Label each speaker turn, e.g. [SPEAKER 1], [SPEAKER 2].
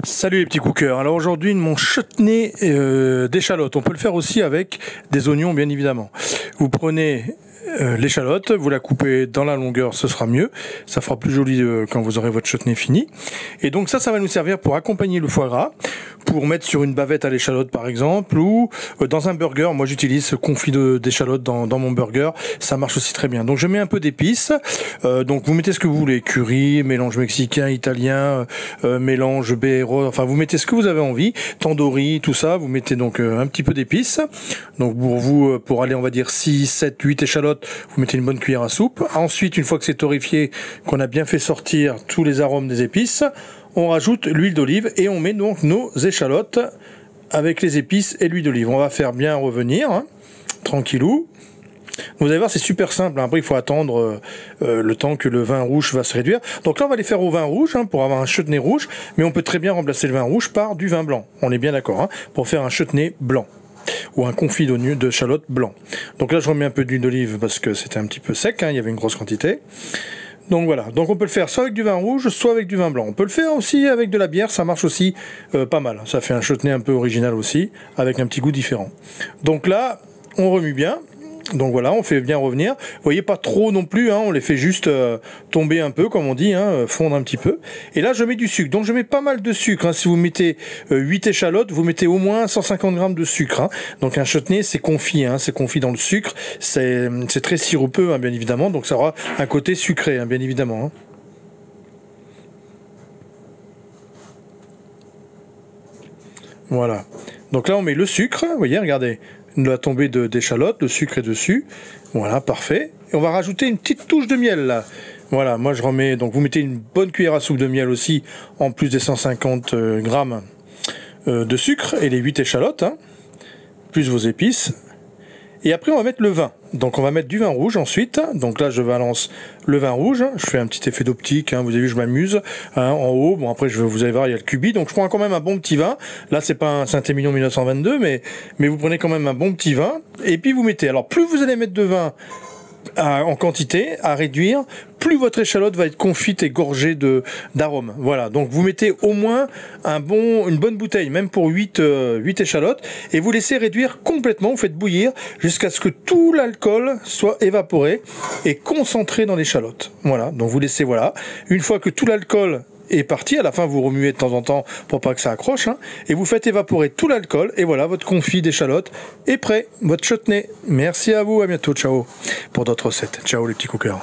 [SPEAKER 1] Salut les petits cookers. Alors aujourd'hui, mon chutney d'échalote. On peut le faire aussi avec des oignons, bien évidemment. Vous prenez l'échalote, vous la coupez dans la longueur, ce sera mieux. Ça fera plus joli quand vous aurez votre chutney fini. Et donc ça va nous servir pour accompagner le foie gras, pour mettre sur une bavette à l'échalote par exemple, ou dans un burger. Moi j'utilise ce confit d'échalote dans mon burger. Ça marche aussi très bien. Donc je mets un peu d'épices. Donc vous mettez ce que vous voulez. Curry, mélange mexicain, italien, mélange baie rose. Enfin vous mettez ce que vous avez envie. Tandoori, tout ça. Vous mettez donc un petit peu d'épices. Donc pour vous, pour aller on va dire 6, 7, 8 échalotes, vous mettez une bonne cuillère à soupe. Ensuite, une fois que c'est torréfié, qu'on a bien fait sortir tous les arômes des épices, on rajoute l'huile d'olive et on met donc nos échalotes avec les épices et l'huile d'olive. On va faire bien revenir, hein, tranquillou. Vous allez voir, c'est super simple. Après, il faut attendre le temps que le vin rouge va se réduire. Donc là, on va les faire au vin rouge hein, pour avoir un chutney rouge. Mais on peut très bien remplacer le vin rouge par du vin blanc. On est bien d'accord, hein, pour faire un chutney blanc. Ou un confit de chalotte blanc. Donc là je remets un peu d'huile d'olive parce que c'était un petit peu sec, hein, il y avait une grosse quantité. Donc voilà, donc on peut le faire soit avec du vin rouge, soit avec du vin blanc. On peut le faire aussi avec de la bière, ça marche aussi pas mal. Ça fait un chutney un peu original aussi, avec un petit goût différent. Donc là, on remue bien. Donc voilà, on fait bien revenir. Vous voyez, pas trop non plus, hein, on les fait juste tomber un peu, comme on dit, hein, fondre un petit peu. Et là, je mets du sucre. Donc je mets pas mal de sucre. Hein. Si vous mettez 8 échalotes, vous mettez au moins 150 grammes de sucre. Hein. Donc un chutney, c'est confit, hein, c'est confit dans le sucre. C'est très sirupeux, hein, bien évidemment. Donc ça aura un côté sucré, hein, bien évidemment. Hein. Voilà. Donc là, on met le sucre. Vous voyez, regardez. La tombée d'échalote, le sucre est dessus. Voilà, parfait. Et on va rajouter une petite touche de miel là. Voilà, moi je remets. Donc vous mettez une bonne cuillère à soupe de miel aussi, en plus des 150 grammes de sucre et les 8 échalotes, hein, plus vos épices. Et après on va mettre le vin. Donc on va mettre du vin rouge ensuite. Donc là je balance le vin rouge. Je fais un petit effet d'optique. Hein. Vous avez vu, je m'amuse. Hein, en haut. Bon après vous allez voir, il y a le cubi. Donc je prends quand même un bon petit vin. Là c'est pas un Saint-Émilion 1922, mais vous prenez quand même un bon petit vin. Et puis vous mettez. Alors plus vous allez mettre de vin en quantité, à réduire, plus votre échalote va être confite et gorgée d'arômes. Voilà, donc vous mettez au moins une bonne bouteille, même pour 8 échalotes, et vous laissez réduire complètement, vous faites bouillir jusqu'à ce que tout l'alcool soit évaporé et concentré dans l'échalote. Voilà, donc vous laissez, voilà, une fois que tout l'alcool est parti, à la fin vous remuez de temps en temps pour pas que ça accroche, hein, et vous faites évaporer tout l'alcool, et voilà, votre confit d'échalote est prêt, votre chutney. Merci à vous, à bientôt, ciao, pour d'autres recettes. Ciao les petits cookers.